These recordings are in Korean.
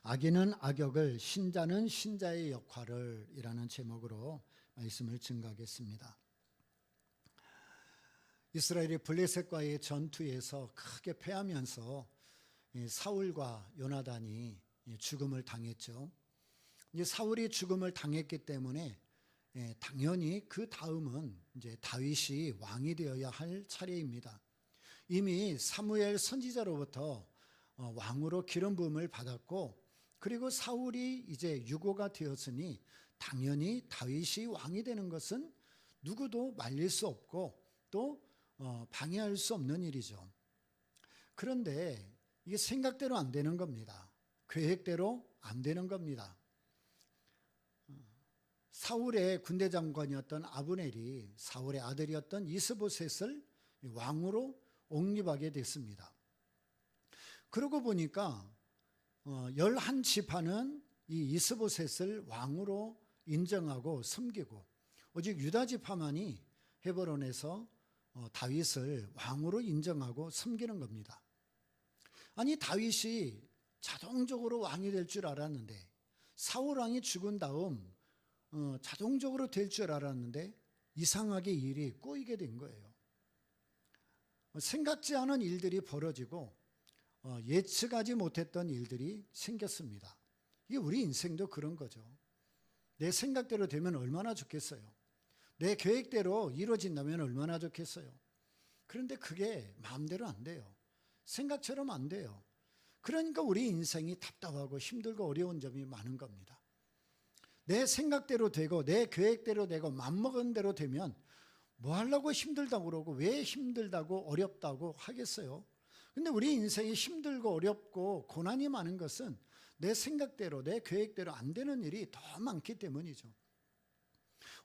악인은 악역을, 신자는 신자의 역할을 이라는 제목으로 말씀을 증거하겠습니다. 이스라엘이 블레셋과의 전투에서 크게 패하면서 사울과 요나단이 죽음을 당했죠. 이제 사울이 죽음을 당했기 때문에 당연히 그 다음은 이제 다윗이 왕이 되어야 할 차례입니다. 이미 사무엘 선지자로부터 왕으로 기름 부음을 받았고, 그리고 사울이 이제 유고가 되었으니 당연히 다윗이 왕이 되는 것은 누구도 말릴 수 없고 또 방해할 수 없는 일이죠. 그런데 이게 생각대로 안 되는 겁니다. 계획대로 안 되는 겁니다. 사울의 군대 장관이었던 아브넬이 사울의 아들이었던 이스보셋을 왕으로 옹립하게 됐습니다. 그러고 보니까 11지파는 이 이스보셋을 왕으로 인정하고 섬기고, 오직 유다 지파만이 헤브론에서 다윗을 왕으로 인정하고 섬기는 겁니다. 아니, 다윗이 자동적으로 왕이 될 줄 알았는데, 사울 왕이 죽은 다음 자동적으로 될 줄 알았는데 이상하게 일이 꼬이게 된 거예요. 생각지 않은 일들이 벌어지고 예측하지 못했던 일들이 생겼습니다. 이게 우리 인생도 그런 거죠. 내 생각대로 되면 얼마나 좋겠어요. 내 계획대로 이루어진다면 얼마나 좋겠어요. 그런데 그게 마음대로 안 돼요. 생각처럼 안 돼요. 그러니까 우리 인생이 답답하고 힘들고 어려운 점이 많은 겁니다. 내 생각대로 되고 내 계획대로 되고 맘먹은 대로 되면 뭐 하려고 힘들다고 그러고 왜 힘들다고 어렵다고 하겠어요. 근데 우리 인생이 힘들고 어렵고 고난이 많은 것은 내 생각대로 내 계획대로 안 되는 일이 더 많기 때문이죠.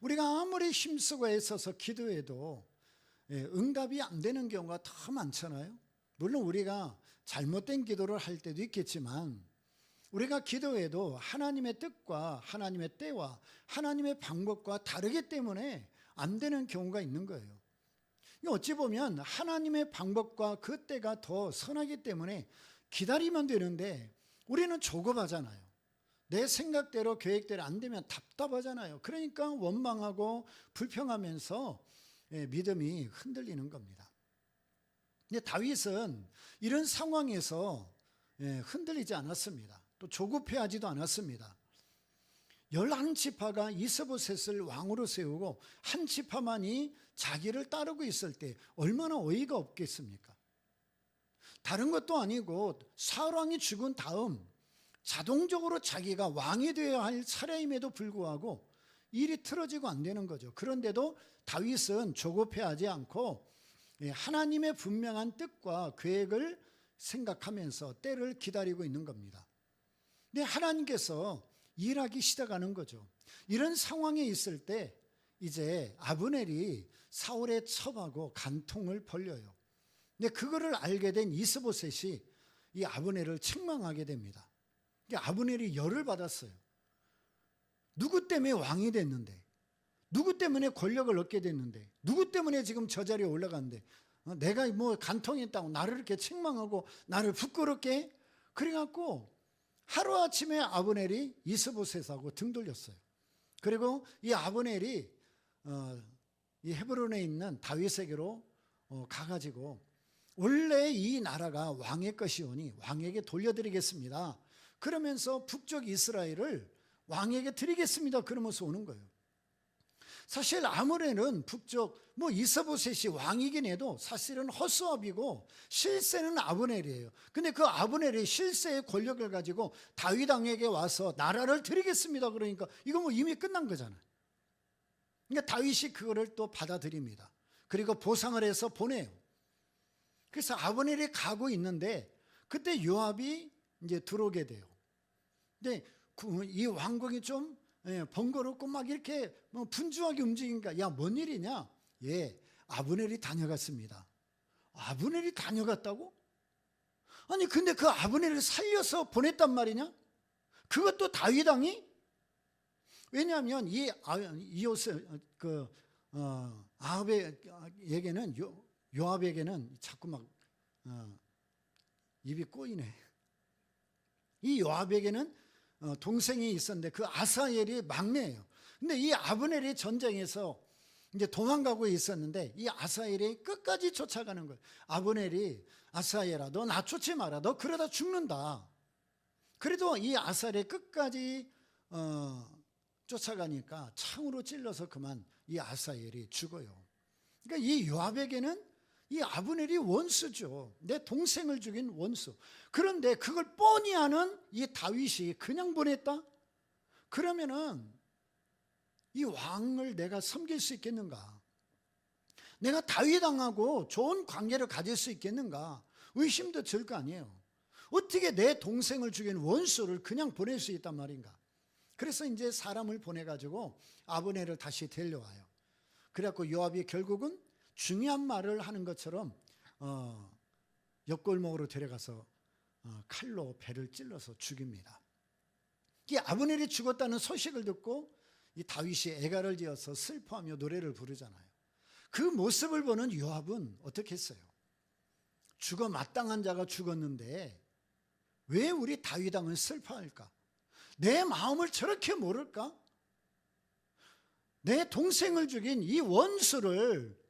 우리가 아무리 힘쓰고 애써서 기도해도 응답이 안 되는 경우가 더 많잖아요. 물론 우리가 잘못된 기도를 할 때도 있겠지만, 우리가 기도해도 하나님의 뜻과 하나님의 때와 하나님의 방법과 다르기 때문에 안 되는 경우가 있는 거예요. 어찌 보면 하나님의 방법과 그 때가 더 선하기 때문에 기다리면 되는데 우리는 조급하잖아요. 내 생각대로 계획대로 안 되면 답답하잖아요. 그러니까 원망하고 불평하면서 믿음이 흔들리는 겁니다. 근데 다윗은 이런 상황에서 흔들리지 않았습니다. 또 조급해하지도 않았습니다. 11지파가 이스보셋을 왕으로 세우고 한 지파만이 자기를 따르고 있을 때 얼마나 어이가 없겠습니까? 다른 것도 아니고 사울 왕이 죽은 다음 자동적으로 자기가 왕이 되어야 할 차례임에도 불구하고 일이 틀어지고 안 되는 거죠. 그런데도 다윗은 조급해하지 않고 하나님의 분명한 뜻과 계획을 생각하면서 때를 기다리고 있는 겁니다. 근데 하나님께서 일하기 시작하는 거죠. 이런 상황에 있을 때 이제 아브넬이 사울에 첩하고 간통을 벌려요. 근데 그거를 알게 된 이스보셋이 이 아브넬을 책망하게 됩니다. 아브넬이 열을 받았어요. 누구 때문에 왕이 됐는데, 누구 때문에 권력을 얻게 됐는데, 누구 때문에 지금 저 자리에 올라갔는데 내가 뭐 간통했다고 나를 이렇게 책망하고 나를 부끄럽게, 그래갖고 하루아침에 아브넬이 이스보셋하고 등 돌렸어요. 그리고 이 아브넬이 이 헤브론에 있는 다윗에게로 가가지고 원래 이 나라가 왕의 것이오니 왕에게 돌려드리겠습니다. 그러면서 북쪽 이스라엘을 왕에게 드리겠습니다. 그러면서 오는 거예요. 사실 아브넬은 북쪽 이스보셋이 왕이긴 해도 사실은 허수아비고 실세는 아브넬이에요. 근데 그 아브넬이 실세의 권력을 가지고 다윗 왕에게 와서 나라를 드리겠습니다. 그러니까 이거 이미 끝난 거잖아요. 그러니까 다윗이 그거를 또 받아들입니다. 그리고 보상을 해서 보내요. 그래서 아브넬이 가고 있는데 그때 요압이 이제 들어오게 돼요. 근데 이 왕궁이 좀 번거롭고 막 이렇게 분주하게 움직이니까 야, 뭔 일이냐? 예, 아브넬이 다녀갔습니다. 아브넬이 다녀갔다고? 아니 근데 그 아브넬을 살려서 보냈단 말이냐? 그것도 다윗 왕이? 왜냐하면 이 아합에게는 요압에게는 자꾸 막 입이 꼬이네. 이 요압에게는 동생이 있었는데 그 아사엘이 막내예요. 근데 이 아브넬이 전쟁에서 이제 도망가고 있었는데 이 아사엘이 끝까지 쫓아가는 거예요. 아브넬이 아사엘아 너 나 쫓지 마라. 너 그러다 죽는다. 그래도 이 아사엘이 끝까지 쫓아가니까 창으로 찔러서 그만 이 아사엘이 죽어요. 그러니까 이 요압에게는 이 아브넬이 원수죠. 내 동생을 죽인 원수. 그런데 그걸 뻔히 아는 이 다윗이 그냥 보냈다? 그러면은 이 왕을 내가 섬길 수 있겠는가? 내가 다윗왕하고 좋은 관계를 가질 수 있겠는가? 의심도 들 거 아니에요. 어떻게 내 동생을 죽인 원수를 그냥 보낼 수 있단 말인가? 그래서 이제 사람을 보내가지고 아브넬을 다시 데려와요. 그래갖고 요압이 결국은 중요한 말을 하는 것처럼 옆골목으로 데려가서 칼로 배를 찔러서 죽입니다. 이 아브넬이 죽었다는 소식을 듣고 이 다윗이 애가를 지어서 슬퍼하며 노래를 부르잖아요. 그 모습을 보는 요압은 어떻게 했어요? 죽어 마땅한 자가 죽었는데 왜 우리 다윗 왕은 슬퍼할까? 내 마음을 저렇게 모를까? 내 동생을 죽인 이 원수를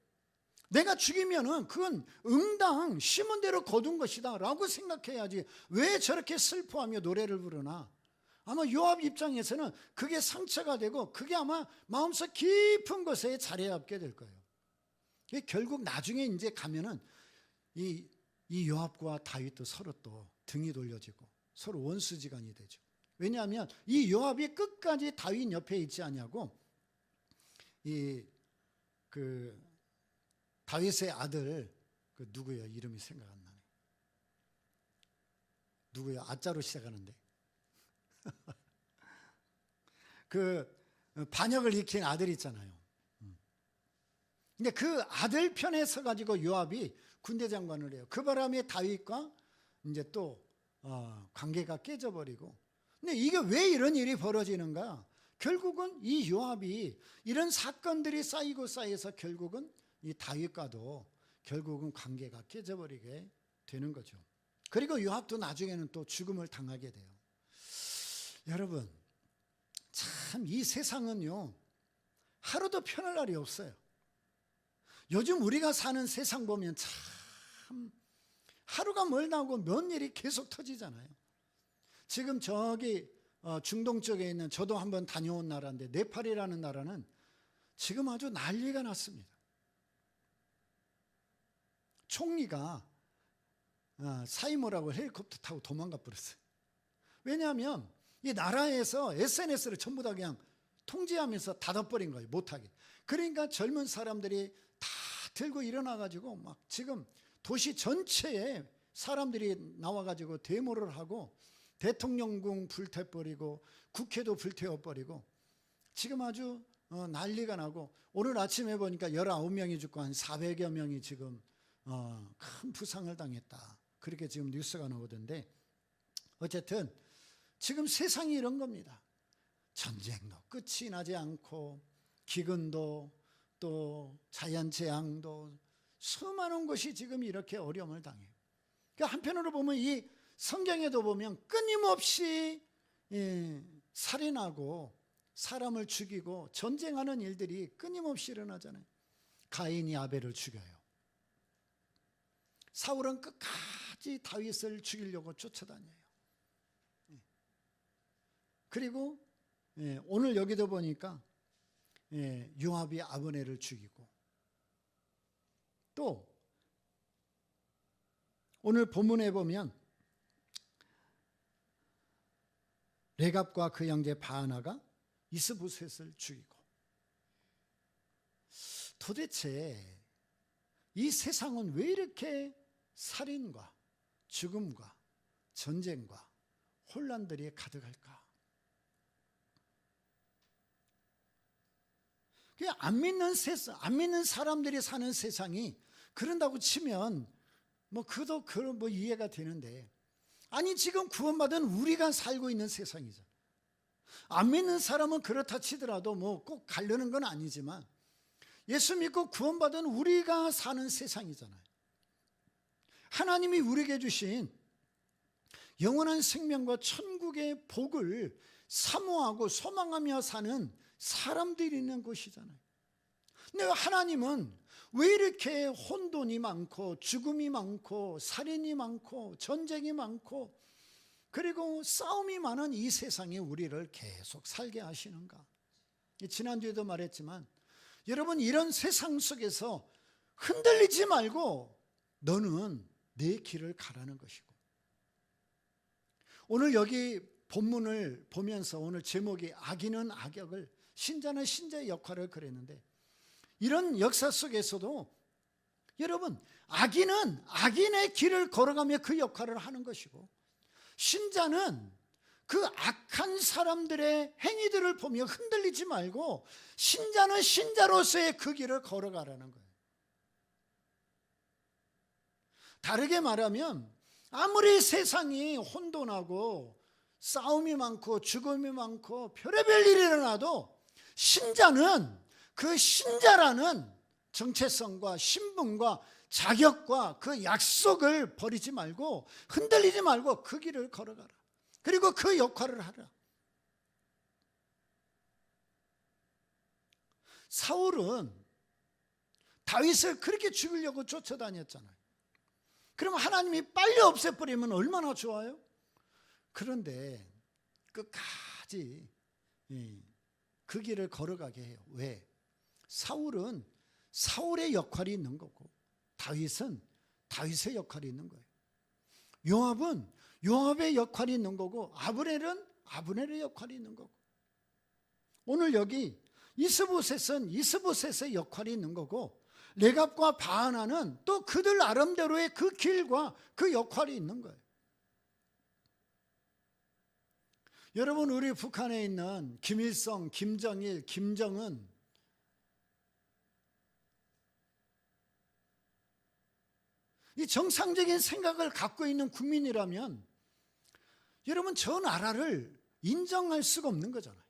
내가 죽이면은 그건 응당 심은 대로 거둔 것이다 라고 생각해야지 왜 저렇게 슬퍼하며 노래를 부르나? 아마 요압 입장에서는 그게 상처가 되고 그게 아마 마음속 깊은 곳에 자리 잡게 될 거예요. 결국 나중에 이제 가면은 이 요압과 다윗도 서로 또 등이 돌려지고 서로 원수지간이 되죠. 왜냐하면 이 요압이 끝까지 다윗 옆에 있지 않냐고 그 다윗의 아들 그 누구예요? 이름이 생각 안 나네. 누구예요? 아자로 시작하는데. 그 반역을 일으킨 아들 있잖아요. 근데 그 아들 편에 서 가지고 요압이 군대 장관을 해요. 그 바람에 다윗과 이제 또 관계가 깨져버리고. 근데 이게 왜 이런 일이 벌어지는가? 결국은 이 요압이 이런 사건들이 쌓이고 쌓여서 결국은 이 다윗과도 결국은 관계가 깨져버리게 되는 거죠. 그리고 요압도 나중에는 또 죽음을 당하게 돼요. 여러분, 참 이 세상은요 하루도 편할 날이 없어요. 요즘 우리가 사는 세상 보면 참 하루가 멀다 하고 뭔 일이 계속 터지잖아요. 지금 저기 중동 쪽에 있는 저도 한번 다녀온 나라인데 네팔이라는 나라는 지금 아주 난리가 났습니다. 총리가 사이모라고 헬리콥터 타고 도망가 버렸어요. 왜냐하면 이 나라에서 SNS를 전부 다 그냥 통제하면서 닫아버린 거예요. 못하게. 그러니까 젊은 사람들이 다 들고 일어나가지고 막 지금 도시 전체에 사람들이 나와가지고 데모를 하고 대통령궁 불태버리고 국회도 불태워버리고 지금 아주 난리가 나고 오늘 아침에 보니까 19명이 죽고 한 400여 명이 지금 큰 부상을 당했다. 그렇게 지금 뉴스가 나오던데 어쨌든 지금 세상이 이런 겁니다. 전쟁도 끝이 나지 않고 기근도 또 자연재앙도 수많은 것이 지금 이렇게 어려움을 당해요. 그러니까 한편으로 보면 이 성경에도 보면 끊임없이 살인하고 사람을 죽이고 전쟁하는 일들이 끊임없이 일어나잖아요. 가인이 아벨을 죽여요. 사울은 끝까지 다윗을 죽이려고 쫓아다녀요. 그리고 오늘 여기도 보니까 요압이 아브넬을 죽이고 또 오늘 본문에 보면 레갑과 그 형제 바하나가 이스보셋을 죽이고 도대체 이 세상은 왜 이렇게 살인과 죽음과 전쟁과 혼란들이 가득할까? 안 믿는 사람들이 사는 세상이 그런다고 치면 그도 이해가 되는데 아니 지금 구원받은 우리가 살고 있는 세상이죠. 안 믿는 사람은 그렇다 치더라도 꼭 가려는 건 아니지만 예수 믿고 구원받은 우리가 사는 세상이잖아요. 하나님이 우리에게 주신 영원한 생명과 천국의 복을 사모하고 소망하며 사는 사람들이 있는 곳이잖아요. 근데 하나님은 왜 이렇게 혼돈이 많고 죽음이 많고 살인이 많고 전쟁이 많고 그리고 싸움이 많은 이 세상에 우리를 계속 살게 하시는가? 지난주에도 말했지만 여러분, 이런 세상 속에서 흔들리지 말고 너는 내 길을 가라는 것이고, 오늘 여기 본문을 보면서 오늘 제목이 악인은 악역을, 신자는 신자의 역할을 그랬는데, 이런 역사 속에서도 여러분, 악인은 악인의 길을 걸어가며 그 역할을 하는 것이고, 신자는 그 악한 사람들의 행위들을 보며 흔들리지 말고 신자는 신자로서의 그 길을 걸어가라는 거예요. 다르게 말하면 아무리 세상이 혼돈하고 싸움이 많고 죽음이 많고 별의별 일이 일어나도 신자는 그 신자라는 정체성과 신분과 자격과 그 약속을 버리지 말고 흔들리지 말고 그 길을 걸어가라. 그리고 그 역할을 하라. 사울은 다윗을 그렇게 죽이려고 쫓아다녔잖아요. 그럼 하나님이 빨리 없애버리면 얼마나 좋아요? 그런데 끝까지 그 길을 걸어가게 해요. 왜? 사울은 사울의 역할이 있는 거고 다윗은 다윗의 역할이 있는 거예요. 요압은 요압의 역할이 있는 거고 아브넬은 아브넬의 역할이 있는 거고, 오늘 여기 이스보셋은 이스보셋의 역할이 있는 거고, 레갑과 바하나는 또 그들 나름대로의 그 길과 그 역할이 있는 거예요. 여러분, 우리 북한에 있는 김일성, 김정일, 김정은, 이 정상적인 생각을 갖고 있는 국민이라면 여러분, 저 나라를 인정할 수가 없는 거잖아요.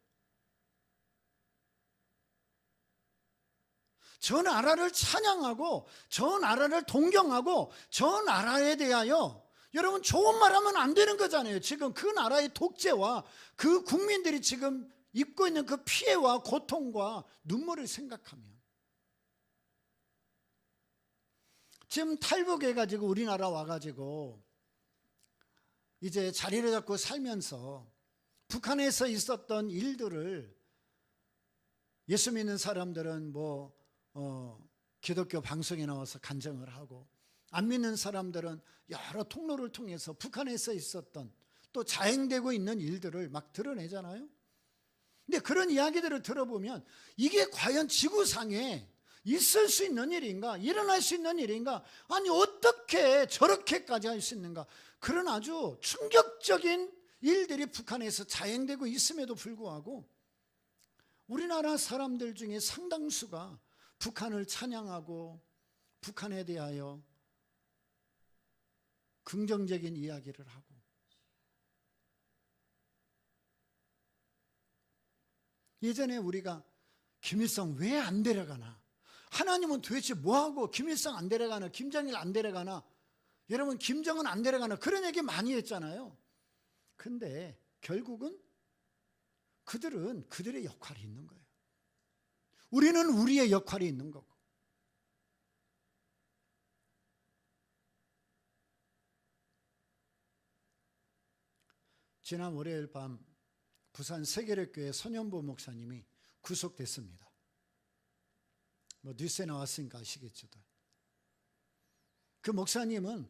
저 나라를 찬양하고 저 나라를 동경하고 저 나라에 대하여 여러분 좋은 말하면 안 되는 거잖아요. 지금 그 나라의 독재와 그 국민들이 지금 입고 있는 그 피해와 고통과 눈물을 생각하면, 지금 탈북해가지고 우리나라 와가지고 이제 자리를 잡고 살면서 북한에서 있었던 일들을 예수 믿는 사람들은 기독교 방송에 나와서 간증을 하고, 안 믿는 사람들은 여러 통로를 통해서 북한에서 있었던 또 자행되고 있는 일들을 막 드러내잖아요. 근데 그런 이야기들을 들어보면 이게 과연 지구상에 있을 수 있는 일인가? 일어날 수 있는 일인가? 아니, 어떻게 저렇게까지 할 수 있는가? 그런 아주 충격적인 일들이 북한에서 자행되고 있음에도 불구하고 우리나라 사람들 중에 상당수가 북한을 찬양하고 북한에 대하여 긍정적인 이야기를 하고, 예전에 우리가 김일성 왜 안 데려가나, 하나님은 도대체 뭐하고 김일성 안 데려가나, 김정일 안 데려가나, 여러분 김정은 안 데려가나, 그런 얘기 많이 했잖아요. 근데 결국은 그들은 그들의 역할이 있는 거예요. 우리는 우리의 역할이 있는 거고. 지난 월요일 밤 부산 세계력교회 선현보 목사님이 구속됐습니다. 뉴스에 나왔으니까 아시겠죠. 그 목사님은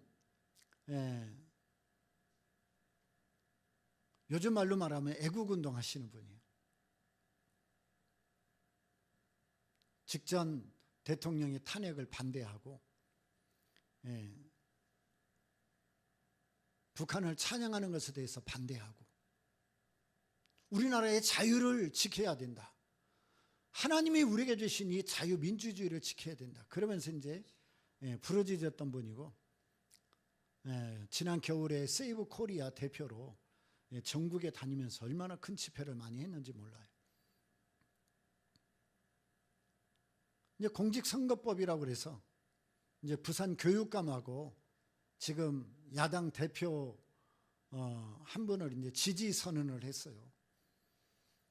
요즘 말로 말하면 애국운동 하시는 분이에요. 직전 대통령의 탄핵을 반대하고 북한을 찬양하는 것에 대해서 반대하고, 우리나라의 자유를 지켜야 된다, 하나님이 우리에게 주신 이 자유민주주의를 지켜야 된다, 그러면서 이제 부르짖었던 분이고, 지난 겨울에 세이브 코리아 대표로 전국에 다니면서 얼마나 큰 집회를 많이 했는지 몰라요. 이제 공직선거법이라고 그래서 이제 부산 교육감하고 지금 야당 대표 한 분을 이제 지지 선언을 했어요.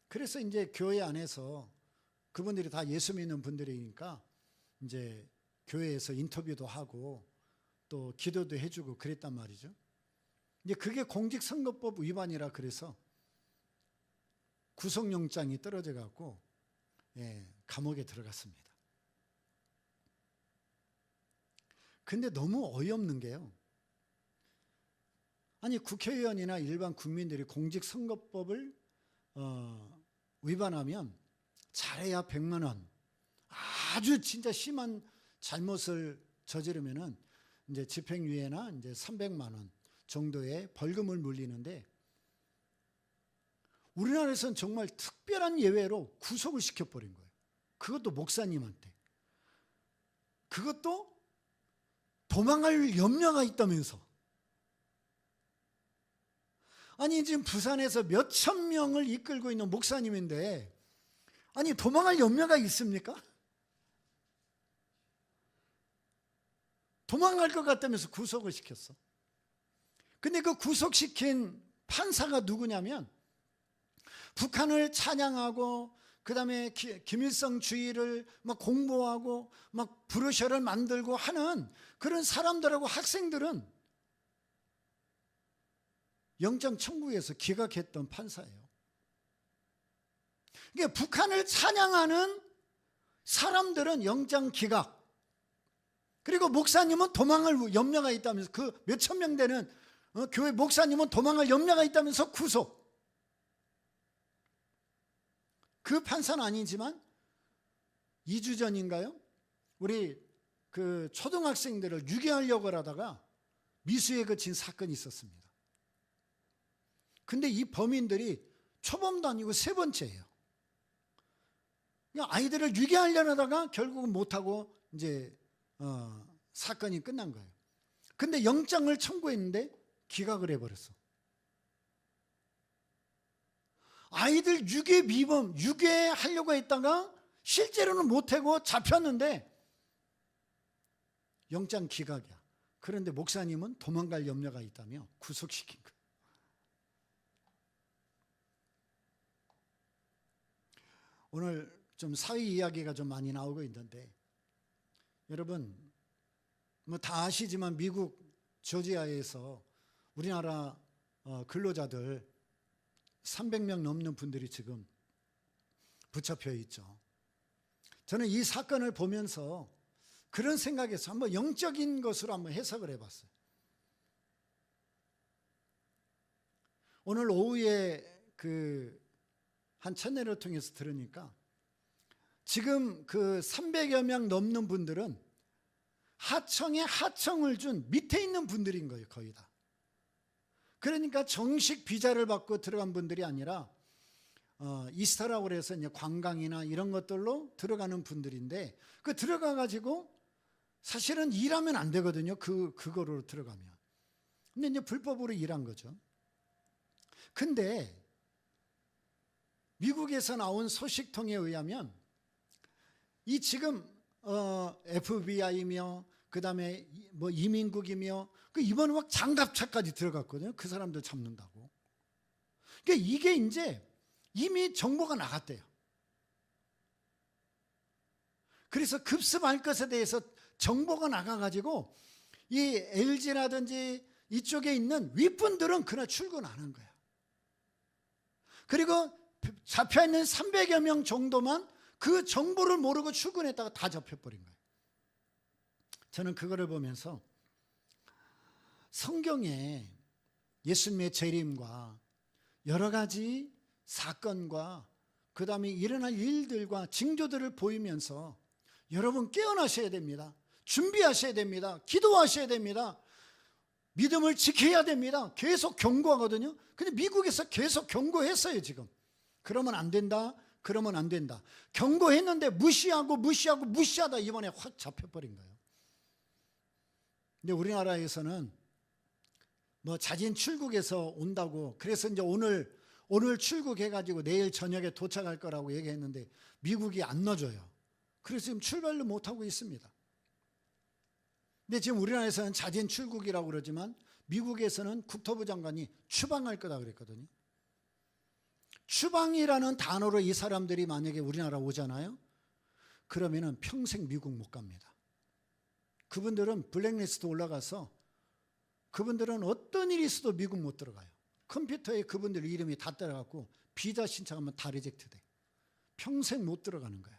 그래서 이제 교회 안에서 그분들이 다 예수 믿는 분들이니까 이제 교회에서 인터뷰도 하고 또 기도도 해주고 그랬단 말이죠. 이제 그게 공직선거법 위반이라 그래서 구속영장이 떨어져 갖고 감옥에 들어갔습니다. 근데 너무 어이없는 게요. 아니 국회의원이나 일반 국민들이 공직선거법을 위반하면 잘해야 100만 원, 아주 진짜 심한 잘못을 저지르면은 이제 집행유예나 이제 300만 원 정도의 벌금을 물리는데 우리나라에서는 정말 특별한 예외로 구속을 시켜버린 거예요. 그것도 목사님한테. 그것도 도망갈 염려가 있다면서. 아니 지금 부산에서 몇천 명을 이끌고 있는 목사님인데 아니 도망갈 염려가 있습니까? 도망갈 것 같다면서 구속을 시켰어. 근데 그 구속시킨 판사가 누구냐면 북한을 찬양하고 그다음에 김일성 주의를 막 공부하고 막 브로셔를 만들고 하는 그런 사람들하고 학생들은 영장 청구에서 기각했던 판사예요. 그러니까 북한을 찬양하는 사람들은 영장 기각, 그리고 목사님은 도망할 염려가 있다면서 그 몇천 명 되는 교회 목사님은 도망할 염려가 있다면서 구속. 그 판사는 아니지만 2주 전인가요? 우리 그 초등학생들을 유괴하려고 하다가 미수에 그친 사건이 있었습니다. 근데 이 범인들이 초범도 아니고 세 번째예요. 아이들을 유괴하려고 하다가 결국은 못하고 이제 사건이 끝난 거예요. 근데 영장을 청구했는데 기각을 해버렸어. 아이들 유괴 미범, 유괴하려고 했다가 실제로는 못하고 잡혔는데 영장 기각이야. 그런데 목사님은 도망갈 염려가 있다며 구속시킨 거예요. 오늘 좀 사회 이야기가 좀 많이 나오고 있는데 여러분 뭐 다 아시지만 미국 조지아에서 우리나라 근로자들 300명 넘는 분들이 지금 붙잡혀 있죠. 저는 이 사건을 보면서 그런 생각에서 한번 영적인 것으로 한번 해석을 해봤어요. 오늘 오후에 그 한 채널을 통해서 들으니까 지금 그 300여 명 넘는 분들은 하청에 하청을 준 밑에 있는 분들인 거예요. 거의 다. 그러니까 정식 비자를 받고 들어간 분들이 아니라 이스타라고 해서 이제 관광이나 이런 것들로 들어가는 분들인데 그 들어가 가지고 사실은 일하면 안 되거든요. 그거로 들어가면. 근데 이제 불법으로 일한 거죠. 근데 미국에서 나온 소식통에 의하면 이 지금 FBI며 그다음에 뭐 이민국이며 그 이번에 막 장갑차까지 들어갔거든요. 그 사람들 잡는다고. 그러니까 이게 이제 이미 정보가 나갔대요. 그래서 급습할 것에 대해서 정보가 나가가지고 이 LG라든지 이쪽에 있는 윗분들은 그날 출근 안 한 거야. 그리고 잡혀있는 300여 명 정도만 그 정보를 모르고 출근했다가 다 잡혀버린 거예요. 저는 그거를 보면서 성경에 예수님의 재림과 여러 가지 사건과 그 다음에 일어날 일들과 징조들을 보이면서 여러분 깨어나셔야 됩니다. 준비하셔야 됩니다. 기도하셔야 됩니다. 믿음을 지켜야 됩니다. 계속 경고하거든요. 근데 미국에서 계속 경고했어요. 지금 그러면 안 된다, 그러면 안 된다. 경고했는데 무시하다 이번에 확 잡혀버린 거예요. 근데 우리나라에서는 뭐 자진 출국해서 온다고 그래서 이제 오늘 출국해가지고 내일 저녁에 도착할 거라고 얘기했는데 미국이 안 넣어줘요. 그래서 지금 출발을 못하고 있습니다. 근데 지금 우리나라에서는 자진 출국이라고 그러지만 미국에서는 국토부 장관이 추방할 거다 그랬거든요. 추방이라는 단어로 이 사람들이 만약에 우리나라 오잖아요. 그러면은 평생 미국 못 갑니다. 그분들은 블랙리스트 올라가서 그분들은 어떤 일이 있어도 미국 못 들어가요. 컴퓨터에 그분들 이름이 다 따라갖고 비자 신청하면 다 리젝트 돼. 평생 못 들어가는 거예요.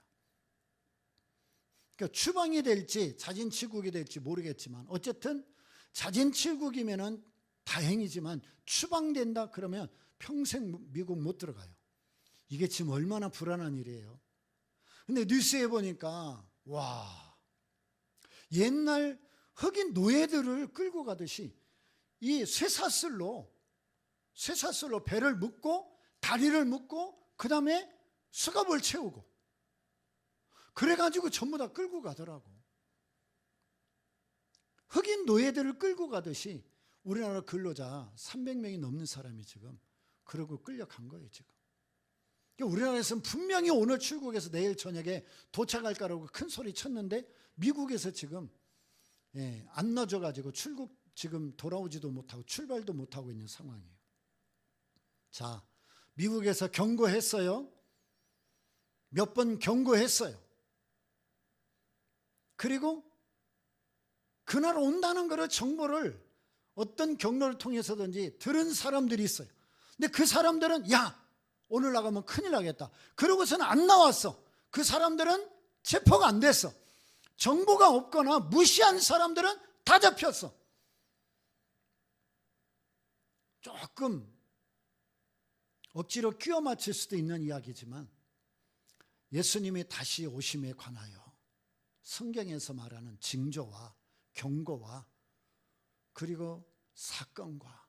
그러니까 추방이 될지 자진출국이 될지 모르겠지만 어쨌든 자진출국이면은 다행이지만 추방된다 그러면 평생 미국 못 들어가요. 이게 지금 얼마나 불안한 일이에요. 근데 뉴스에 보니까 와, 옛날 흑인 노예들을 끌고 가듯이 이 쇠사슬로 배를 묶고 다리를 묶고 그 다음에 수갑을 채우고 그래가지고 전부 다 끌고 가더라고. 흑인 노예들을 끌고 가듯이 우리나라 근로자 300명이 넘는 사람이 지금 그러고 끌려간 거예요 지금. 우리나라에서는 분명히 오늘 출국해서 내일 저녁에 도착할 거라고 큰 소리 쳤는데 미국에서 지금 안 넣어줘가지고 출국 지금 돌아오지도 못하고 출발도 못하고 있는 상황이에요. 자, 미국에서 경고했어요. 몇 번 경고했어요. 그리고 그날 온다는 거를 정보를 어떤 경로를 통해서든지 들은 사람들이 있어요. 근데 그 사람들은 야, 오늘 나가면 큰일 나겠다. 그러고서는 안 나왔어. 그 사람들은 체포가 안 됐어. 정보가 없거나 무시한 사람들은 다 잡혔어. 조금 억지로 끼워 맞출 수도 있는 이야기지만 예수님이 다시 오심에 관하여 성경에서 말하는 징조와 경고와 그리고 사건과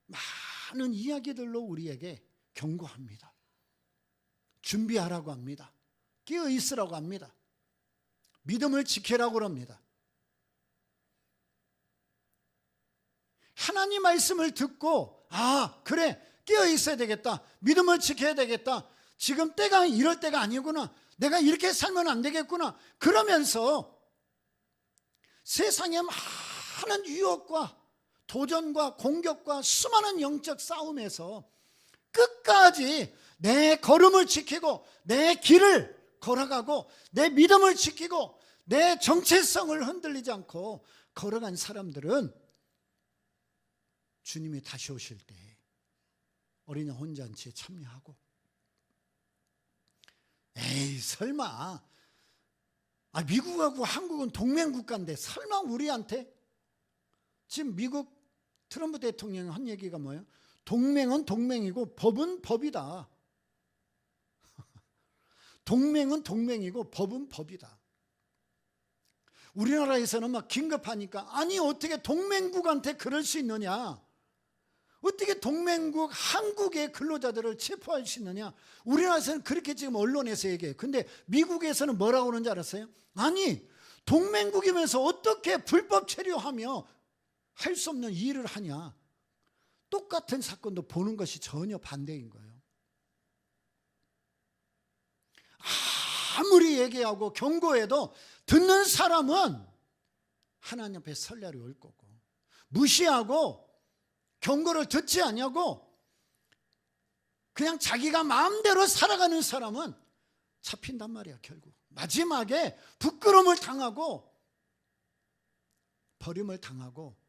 많은 이야기들로 우리에게 경고합니다. 준비하라고 합니다. 깨어 있으라고 합니다. 믿음을 지키라고 합니다. 하나님 말씀을 듣고 그래 깨어 있어야 되겠다. 믿음을 지켜야 되겠다. 지금 때가 이럴 때가 아니구나. 내가 이렇게 살면 안 되겠구나. 그러면서 세상의 많은 유혹과 도전과 공격과 수많은 영적 싸움에서 끝까지 내 걸음을 지키고 내 길을 걸어가고 내 믿음을 지키고 내 정체성을 흔들리지 않고 걸어간 사람들은 주님이 다시 오실 때 어린이 혼잔치에 참여하고 에이 설마 미국하고 한국은 동맹국가인데 설마 우리한테 지금 미국 트럼프 대통령이 한 얘기가 뭐예요? 동맹은 동맹이고 법은 법이다. 동맹은 동맹이고 법은 법이다. 우리나라에서는 막 긴급하니까 아니 어떻게 동맹국한테 그럴 수 있느냐? 어떻게 동맹국 한국의 근로자들을 체포할 수 있느냐? 우리나라에서는 그렇게 지금 언론에서 얘기해요. 근데 미국에서는 뭐라고 그러는지 알았어요? 아니 동맹국이면서 어떻게 불법 체류하며 할 수 없는 일을 하냐? 똑같은 사건도 보는 것이 전혀 반대인 거예요. 아무리 얘기하고 경고해도 듣는 사람은 하나님 앞에 설 날이 올 거고 무시하고 경고를 듣지 않냐고 그냥 자기가 마음대로 살아가는 사람은 잡힌단 말이야. 결국 마지막에 부끄러움을 당하고 버림을 당하고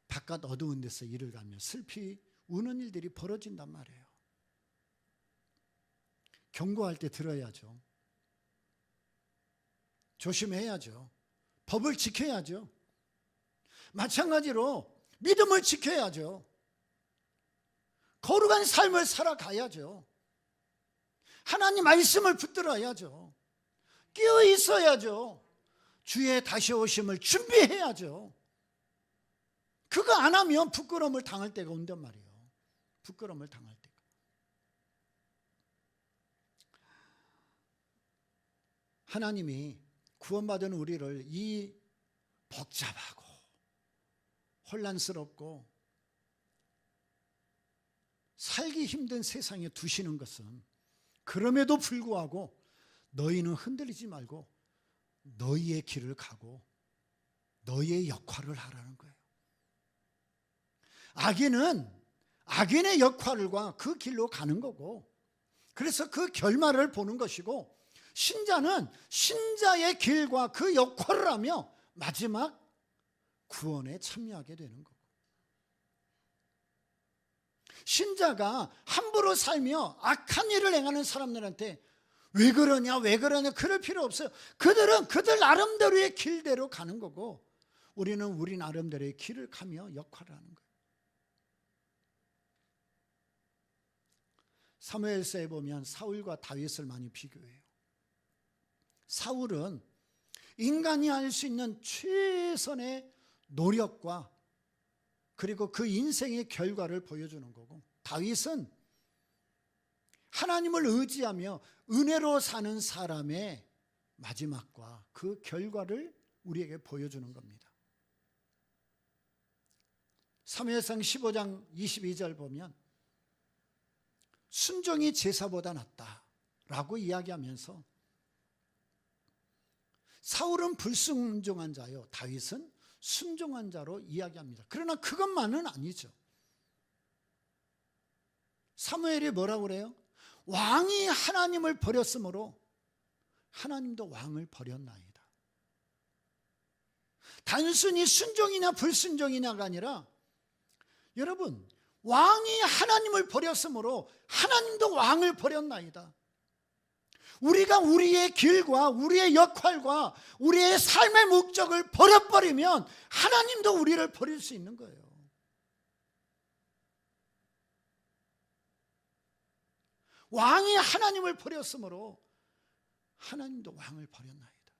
바깥 어두운 데서 일을 가며 슬피 우는 일들이 벌어진단 말이에요. 경고할 때 들어야죠. 조심해야죠. 법을 지켜야죠. 마찬가지로 믿음을 지켜야죠. 거룩한 삶을 살아가야죠. 하나님 말씀을 붙들어야죠. 끼어 있어야죠. 주의 다시 오심을 준비해야죠. 그거 안 하면 부끄러움을 당할 때가 온단 말이에요. 부끄러움을 당할 때가. 하나님이 구원받은 우리를 이 복잡하고 혼란스럽고 살기 힘든 세상에 두시는 것은 그럼에도 불구하고 너희는 흔들리지 말고 너희의 길을 가고 너희의 역할을 하라는 거예요. 악인의 역할과 그 길로 가는 거고, 그래서 그 결말을 보는 것이고, 신자는 신자의 길과 그 역할을 하며 마지막 구원에 참여하게 되는 거고, 신자가 함부로 살며 악한 일을 행하는 사람들한테 왜 그러냐 그럴 필요 없어요. 그들은 그들 나름대로의 길대로 가는 거고, 우리는 우리 나름대로의 길을 가며 역할을 하는 거예요. 사무엘서에 보면 사울과 다윗을 많이 비교해요. 사울은 인간이 할 수 있는 최선의 노력과 그리고 그 인생의 결과를 보여주는 거고, 다윗은 하나님을 의지하며 은혜로 사는 사람의 마지막과 그 결과를 우리에게 보여주는 겁니다. 사무엘상 15장 22절 보면 순종이 제사보다 낫다라고 이야기하면서 사울은 불순종한 자요, 다윗은 순종한 자로 이야기합니다. 그러나 그것만은 아니죠. 사무엘이 뭐라고 그래요? 왕이 하나님을 버렸으므로 하나님도 왕을 버렸나이다. 단순히 순종이냐 불순종이냐가 아니라, 여러분, 왕이 하나님을 버렸으므로 하나님도 왕을 버렸나이다. 우리가 우리의 길과 우리의 역할과 우리의 삶의 목적을 버려버리면 하나님도 우리를 버릴 수 있는 거예요. 왕이 하나님을 버렸으므로 하나님도 왕을 버렸나이다.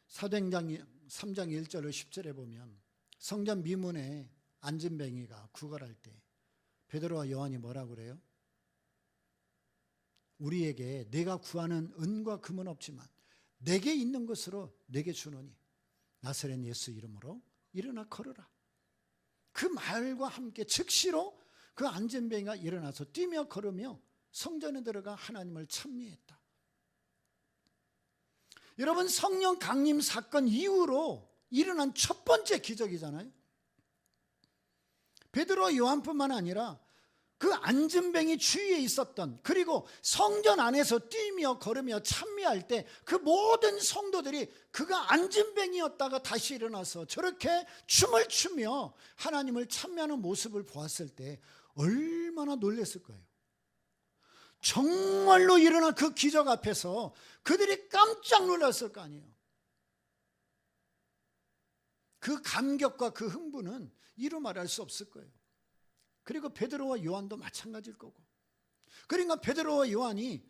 사도행전 3장 1절로 10절에 보면 성전 미문에 안진뱅이가 구걸할 때 베드로와 요한이 뭐라고 그래요? 우리에게 내가 구하는 은과 금은 없지만 내게 있는 것으로 내게 주노니 나사렛 예수 이름으로 일어나 걸으라. 그 말과 함께 즉시로 그 안진뱅이가 일어나서 뛰며 걸으며 성전에 들어가 하나님을 찬미했다. 여러분, 성령 강림 사건 이후로 일어난 첫 번째 기적이잖아요. 베드로와 요한뿐만 아니라 그 안진뱅이 주위에 있었던, 그리고 성전 안에서 뛰며 걸으며 찬미할 때 그 모든 성도들이 그가 안진뱅이였다가 다시 일어나서 저렇게 춤을 추며 하나님을 찬미하는 모습을 보았을 때 얼마나 놀랐을 거예요. 정말로 일어난 그 기적 앞에서 그들이 깜짝 놀랐을 거 아니에요. 그 감격과 그 흥분은 이루 말할 수 없을 거예요. 그리고 베드로와 요한도 마찬가지일 거고. 그러니까 베드로와 요한이,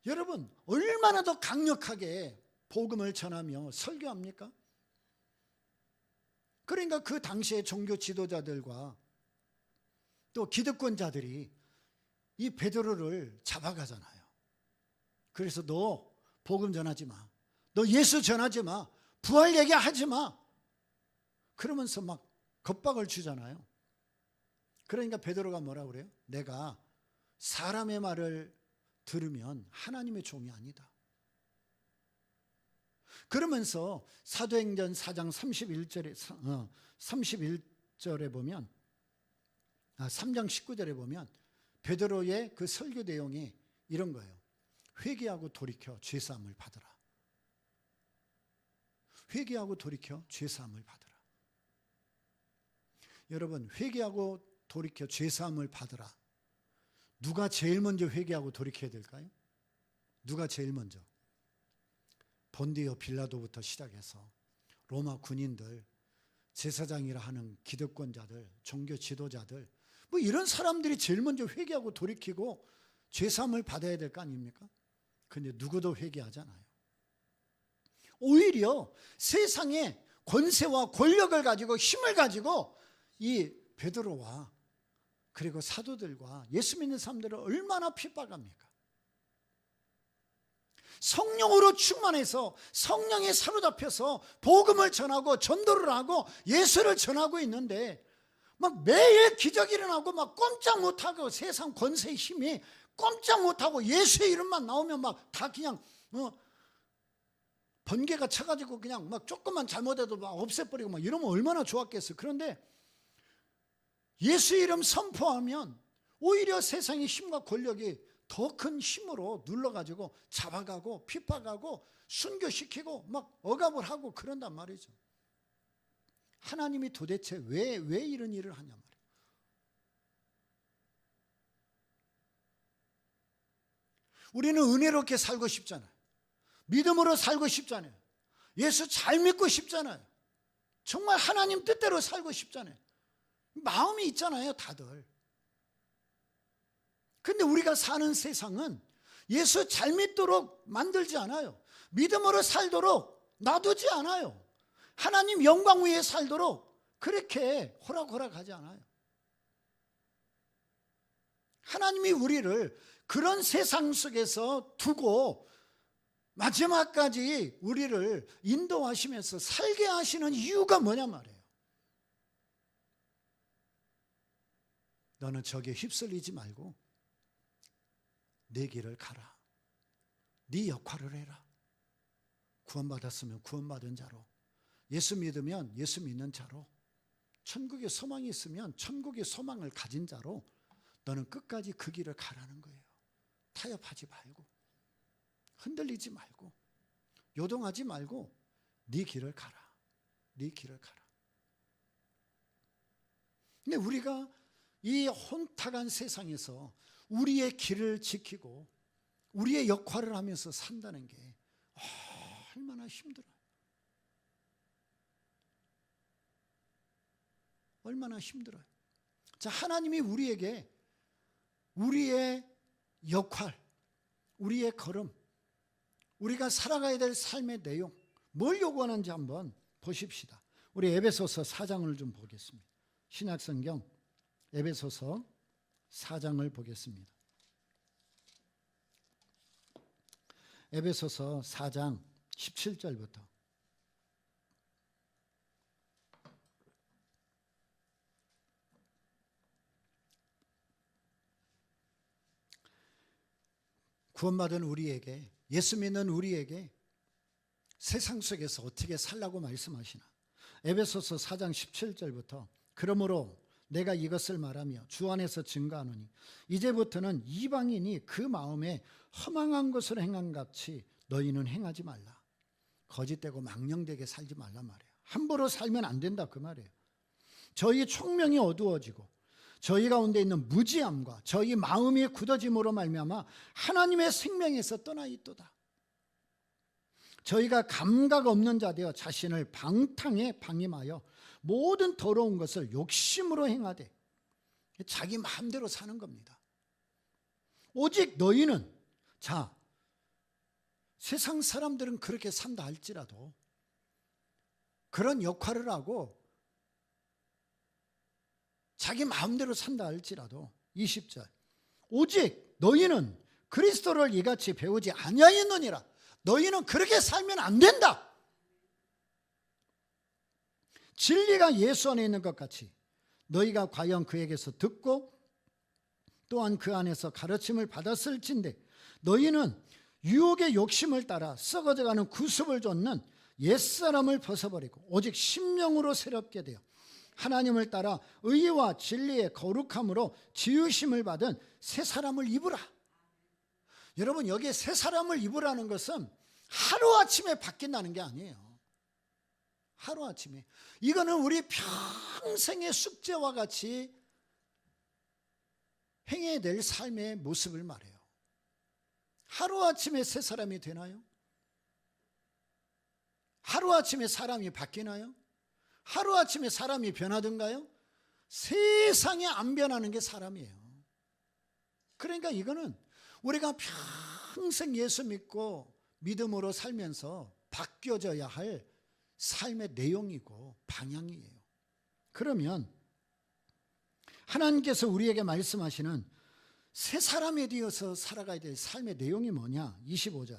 여러분, 얼마나 더 강력하게 복음을 전하며 설교합니까? 그러니까 그 당시의 종교 지도자들과 또 기득권자들이 이 베드로를 잡아가잖아요. 그래서 너 복음 전하지 마, 너 예수 전하지 마, 부활 얘기하지 마, 그러면서 막 겁박을 주잖아요. 그러니까 베드로가 뭐라고 그래요? 내가 사람의 말을 들으면 하나님의 종이 아니다. 그러면서 사도행전 4장 31절에 보면, 3장 19절에 보면 베드로의 그 설교 내용이 이런 거예요. 회개하고 돌이켜 죄사함을 받으라. 회개하고 돌이켜 죄사함을 받으라. 여러분, 회개하고 돌이켜 죄사함을 받으라. 누가 제일 먼저 회개하고 돌이켜야 될까요? 누가 제일 먼저? 본디오 빌라도부터 시작해서 로마 군인들, 제사장이라 하는 기득권자들, 종교 지도자들, 뭐 이런 사람들이 제일 먼저 회개하고 돌이키고 죄사함을 받아야 될 거 아닙니까? 근데 누구도 회개하잖아요. 오히려 세상에 권세와 권력을 가지고 힘을 가지고 이 베드로와 그리고 사도들과 예수 믿는 사람들을 얼마나 핍박합니까? 성령으로 충만해서 성령에 사로잡혀서 복음을 전하고 전도를 하고 예수를 전하고 있는데 막 매일 기적이 일어나고 막 꼼짝 못하고, 세상 권세의 힘이 꼼짝 못하고 예수의 이름만 나오면 막 다 그냥 번개가 쳐가지고 그냥 막 조금만 잘못해도 막 없애버리고 막 이러면 얼마나 좋았겠어요. 그런데 예수 이름 선포하면 오히려 세상의 힘과 권력이 더 큰 힘으로 눌러가지고 잡아가고 핍박하고 순교시키고 막 억압을 하고 그런단 말이죠. 하나님이 도대체 왜 이런 일을 하냐 말이에요. 우리는 은혜롭게 살고 싶잖아요. 믿음으로 살고 싶잖아요. 예수 잘 믿고 싶잖아요. 정말 하나님 뜻대로 살고 싶잖아요. 마음이 있잖아요, 다들. 근데 우리가 사는 세상은 예수 잘 믿도록 만들지 않아요. 믿음으로 살도록 놔두지 않아요. 하나님 영광 위에 살도록 그렇게 호락호락하지 않아요. 하나님이 우리를 그런 세상 속에서 두고 마지막까지 우리를 인도하시면서 살게 하시는 이유가 뭐냐 말이에요. 너는 저기에 휩쓸리지 말고 내 길을 가라. 네 역할을 해라. 구원받았으면 구원받은 자로, 예수 믿으면 예수 믿는 자로, 천국에 소망이 있으면 천국의 소망을 가진 자로 너는 끝까지 그 길을 가라는 거예요. 타협하지 말고, 흔들리지 말고, 요동하지 말고 네 길을 가라. 네 길을 가라. 근데 우리가 이 혼탁한 세상에서 우리의 길을 지키고 우리의 역할을 하면서 산다는 게 얼마나 힘들어요. 얼마나 힘들어요. 자, 하나님이 우리에게 우리의 역할, 우리의 걸음, 우리가 살아가야 될 삶의 내용, 뭘 요구하는지 한번 보십시다. 우리 에베소서 4장을 좀 보겠습니다. 신약성경 에베소서 4장을 보겠습니다. 에베소서 4장 17절부터 구원받은 우리에게, 예수 믿는 우리에게 세상 속에서 어떻게 살라고 말씀하시나. 에베소서 4장 17절부터 그러므로 내가 이것을 말하며 주 안에서 증거하노니 이제부터는 이방인이 그 마음에 허망한 것을 행한 같이 너희는 행하지 말라. 거짓되고 망령되게 살지 말란 말이에요. 함부로 살면 안 된다 그 말이에요. 저희 총명이 어두워지고 저희 가운데 있는 무지함과 저희 마음이 굳어짐으로 말미암아 하나님의 생명에서 떠나 있도다. 저희가 감각 없는 자 되어 자신을 방탕에 방임하여 모든 더러운 것을 욕심으로 행하되, 자기 마음대로 사는 겁니다. 오직 너희는, 자, 세상 사람들은 그렇게 산다 할지라도 그런 역할을 하고 자기 마음대로 산다 할지라도 20절 오직 너희는 그리스도를 이같이 배우지 아니하였느니라. 너희는 그렇게 살면 안 된다. 진리가 예수 안에 있는 것 같이 너희가 과연 그에게서 듣고 또한 그 안에서 가르침을 받았을진데 너희는 유혹의 욕심을 따라 썩어져가는 구습을 좇는 옛사람을 벗어버리고 오직 심령으로 새롭게 되어 하나님을 따라 의와 진리의 거룩함으로 지으심을 받은 새 사람을 입으라. 여러분, 여기에 새 사람을 입으라는 것은 하루아침에 바뀐다는 게 아니에요. 하루아침에. 이거는 우리 평생의 숙제와 같이 행해야 될 삶의 모습을 말해요. 하루아침에 새 사람이 되나요? 하루아침에 사람이 바뀌나요? 하루아침에 사람이 변하던가요? 세상에 안 변하는 게 사람이에요. 그러니까 이거는 우리가 평생 예수 믿고 믿음으로 살면서 바뀌어져야 할 삶의 내용이고 방향이에요. 그러면 하나님께서 우리에게 말씀하시는 새 사람에 되어서 살아가야 될 삶의 내용이 뭐냐? 25절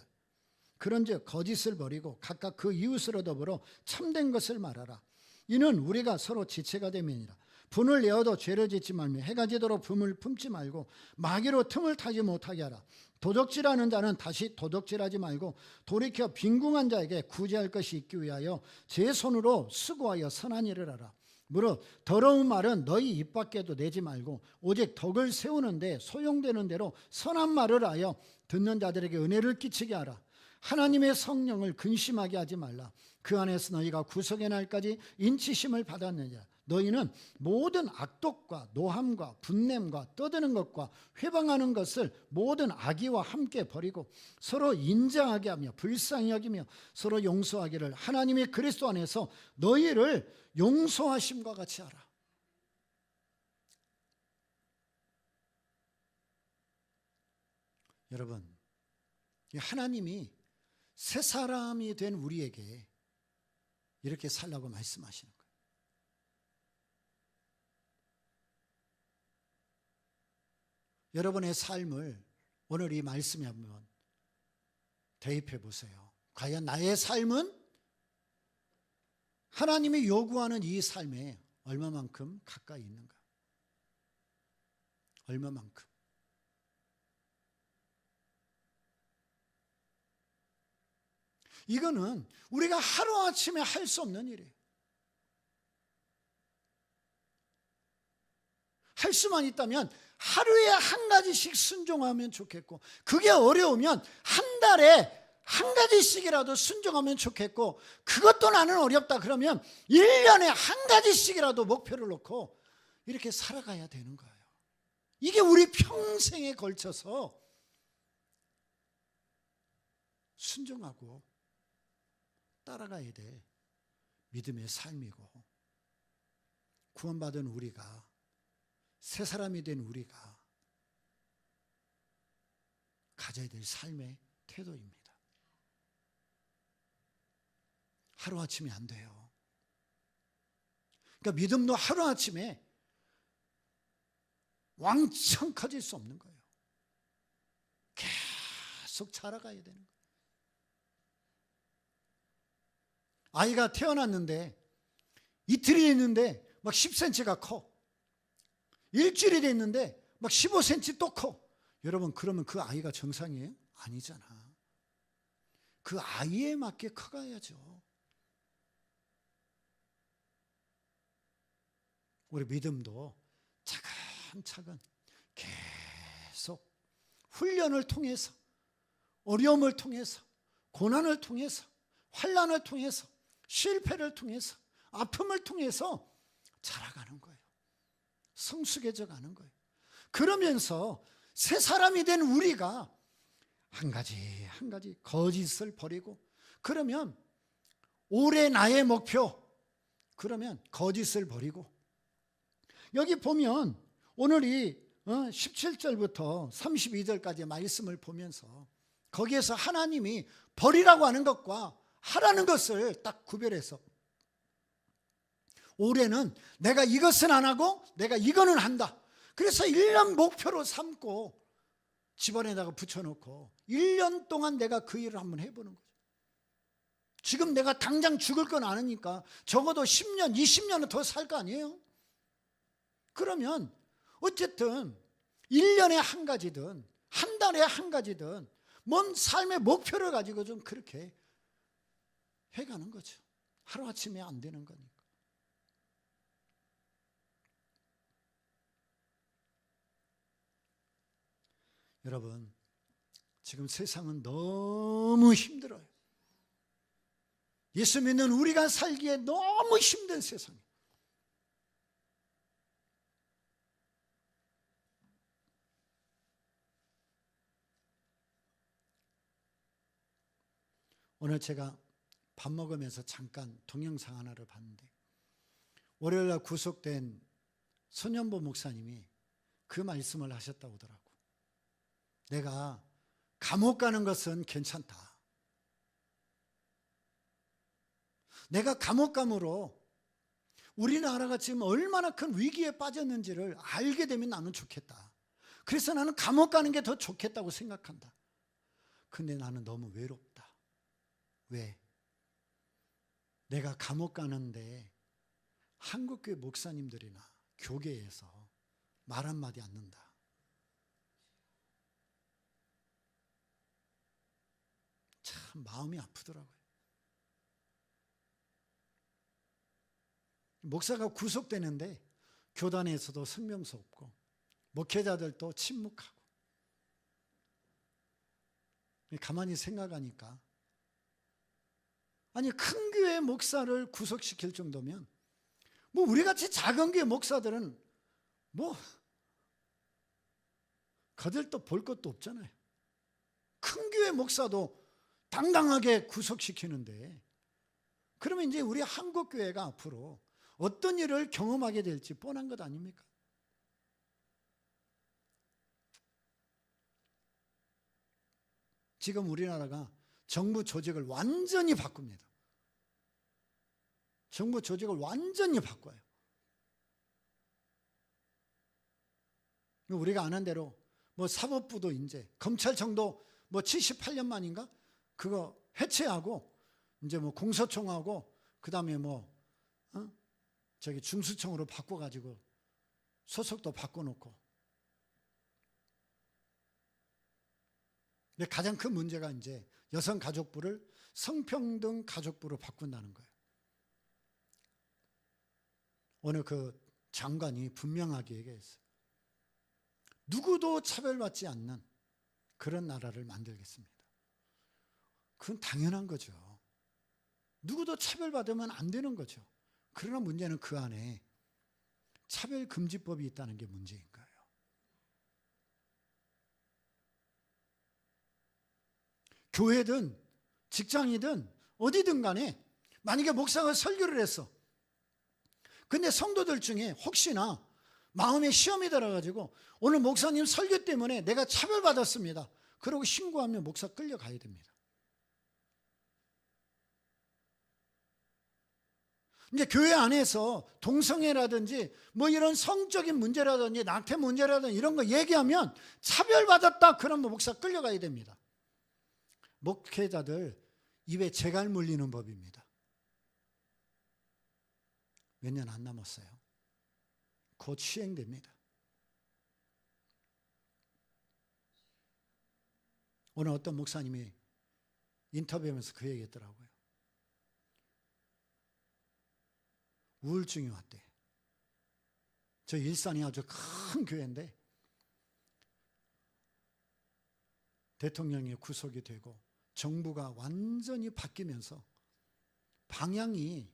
그런즉 거짓을 버리고 각각 그 이웃으로 더불어 참된 것을 말하라. 이는 우리가 서로 지체가 됨이니라. 분을 내어도 죄를 짓지 말며 해가 지도록 분을 품지 말고 마귀로 틈을 타지 못하게 하라. 도적질하는 자는 다시 도적질하지 말고 돌이켜 빈궁한 자에게 구제할 것이 있기 위하여 제 손으로 수고하여 선한 일을 하라. 무릇 더러운 말은 너희 입 밖에도 내지 말고 오직 덕을 세우는데 소용되는 대로 선한 말을 하여 듣는 자들에게 은혜를 끼치게 하라. 하나님의 성령을 근심하게 하지 말라. 그 안에서 너희가 구속의 날까지 인치심을 받았느냐. 너희는 모든 악독과 노함과 분냄과 떠드는 것과 회방하는 것을 모든 악의와 함께 버리고 서로 인자하게 하며 불쌍히 여기며 서로 용서하기를 하나님의 그리스도 안에서 너희를 용서하심과 같이 하라. 여러분, 하나님이 새 사람이 된 우리에게 이렇게 살라고 말씀하시는 거예요. 여러분의 삶을 오늘 이 말씀에 한번 대입해 보세요. 과연 나의 삶은 하나님이 요구하는 이 삶에 얼마만큼 가까이 있는가? 얼마만큼? 이거는 우리가 하루아침에 할 수 없는 일이에요. 할 수만 있다면 하루에 한 가지씩 순종하면 좋겠고, 그게 어려우면 한 달에 한 가지씩이라도 순종하면 좋겠고, 그것도 나는 어렵다 그러면 1년에 한 가지씩이라도 목표를 놓고 이렇게 살아가야 되는 거예요. 이게 우리 평생에 걸쳐서 순종하고 따라가야 될 믿음의 삶이고, 구원받은 우리가, 새 사람이 된 우리가 가져야 될 삶의 태도입니다. 하루아침에 안 돼요. 그러니까 믿음도 하루아침에 왕창 커질 수 없는 거예요. 계속 자라가야 되는 거예요. 아이가 태어났는데 이틀이 됐는데 막 10cm가 커. 일주일이 됐는데 막 15cm 또 커. 여러분, 그러면 그 아이가 정상이에요? 아니잖아. 그 아이에 맞게 커가야죠. 우리 믿음도 차근차근 계속 훈련을 통해서, 어려움을 통해서, 고난을 통해서, 환난을 통해서, 실패를 통해서, 아픔을 통해서 자라가는 거예요. 성숙해져 가는 거예요. 그러면서 새 사람이 된 우리가 한 가지 한 가지 거짓을 버리고, 그러면 올해 나의 목표, 그러면 거짓을 버리고, 여기 보면 오늘 이 17절부터 32절까지의 말씀을 보면서 거기에서 하나님이 버리라고 하는 것과 하라는 것을 딱 구별해서, 올해는 내가 이것은 안 하고 내가 이거는 한다. 그래서 1년 목표로 삼고 집안에다가 붙여놓고 1년 동안 내가 그 일을 한번 해보는 거죠. 지금 내가 당장 죽을 건 아니니까 적어도 10년, 20년은 더 살 거 아니에요? 그러면 어쨌든 1년에 한 가지든 한 달에 한 가지든 뭔 삶의 목표를 가지고 좀 그렇게 해가는 거죠. 하루아침에 안 되는 거니까. 여러분, 지금 세상은 너무 힘들어요. 예수 믿는 우리가 살기에 너무 힘든 세상이에요. 오늘 제가 밥 먹으면서 잠깐 동영상 하나를 봤는데, 월요일날 구속된 손연보 목사님이 그 말씀을 하셨다고 하더라고. 내가 감옥 가는 것은 괜찮다. 내가 감옥 감으로 우리나라가 지금 얼마나 큰 위기에 빠졌는지를 알게 되면 나는 좋겠다. 그래서 나는 감옥 가는 게 더 좋겠다고 생각한다. 근데 나는 너무 외롭다. 왜? 내가 감옥 가는데 한국교회 목사님들이나 교계에서 말 한마디 안 는다. 참 마음이 아프더라고요. 목사가 구속되는데 교단에서도 성명서 없고 목회자들도 침묵하고. 가만히 생각하니까 아니 큰 교회 목사를 구속시킬 정도면 뭐 우리같이 작은 교회 목사들은 뭐 거들떠 볼 것도 없잖아요. 큰 교회 목사도 당당하게 구속시키는데, 그러면 이제 우리 한국 교회가 앞으로 어떤 일을 경험하게 될지 뻔한 것 아닙니까? 지금 우리나라가 정부 조직을 완전히 바꿉니다. 정부 조직을 완전히 바꿔요. 우리가 아는 대로 뭐 사법부도 이제 검찰청도 뭐 78년 만인가 그거 해체하고 이제 뭐 공소청하고 그다음에 뭐 저기 중수청으로 바꿔가지고 소속도 바꿔놓고. 근데 가장 큰 문제가 이제 여성가족부를 성평등 가족부로 바꾼다는 거예요. 어느 그 장관이 분명하게 얘기했어요. 누구도 차별받지 않는 그런 나라를 만들겠습니다. 그건 당연한 거죠. 누구도 차별받으면 안 되는 거죠. 그러나 문제는 그 안에 차별금지법이 있다는 게 문제인 거예요. 교회든 직장이든 어디든 간에 만약에 목사가 설교를 했어. 근데 성도들 중에 혹시나 마음에 시험이 들어가지고 오늘 목사님 설교 때문에 내가 차별받았습니다. 그러고 신고하면 목사 끌려가야 됩니다. 이제 교회 안에서 동성애라든지 뭐 이런 성적인 문제라든지 낙태 문제라든지 이런 거 얘기하면 차별받았다 그러면 목사 끌려가야 됩니다. 목회자들 입에 재갈 물리는 법입니다. 몇 년 안 남았어요. 곧 시행됩니다. 오늘 어떤 목사님이 인터뷰하면서 그 얘기했더라고요. 우울증이 왔대. 저 일산이 아주 큰 교회인데 대통령이 구속이 되고 정부가 완전히 바뀌면서 방향이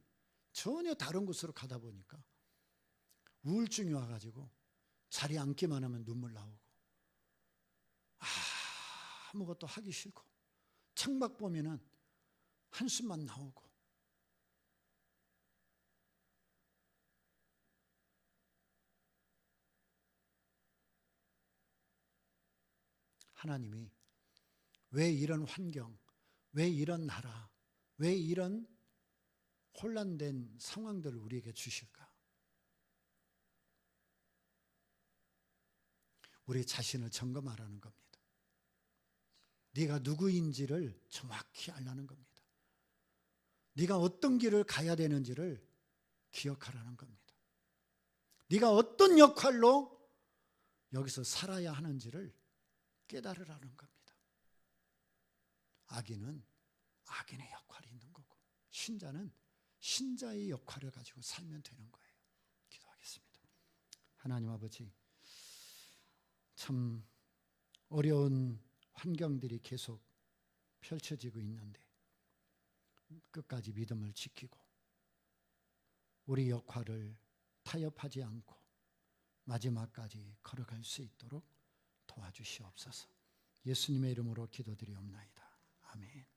전혀 다른 곳으로 가다 보니까 우울증이 와가지고 자리에 앉기만 하면 눈물 나오고 아무것도 하기 싫고 창밖 보면은 한숨만 나오고. 하나님이 왜 이런 환경, 왜 이런 나라, 왜 이런 혼란된 상황들을 우리에게 주실까? 우리 자신을 점검하라는 겁니다. 네가 누구인지를 정확히 알라는 겁니다. 네가 어떤 길을 가야 되는지를 기억하라는 겁니다. 네가 어떤 역할로 여기서 살아야 하는지를 깨달으라는 겁니다. 악인은 악인의 역할이 있는 거고 신자는 신자의 역할을 가지고 살면 되는 거예요. 기도하겠습니다. 하나님 아버지, 참 어려운 환경들이 계속 펼쳐지고 있는데 끝까지 믿음을 지키고 우리 역할을 타협하지 않고 마지막까지 걸어갈 수 있도록 도와주시옵소서. 예수님의 이름으로 기도드리옵나이다. 아멘.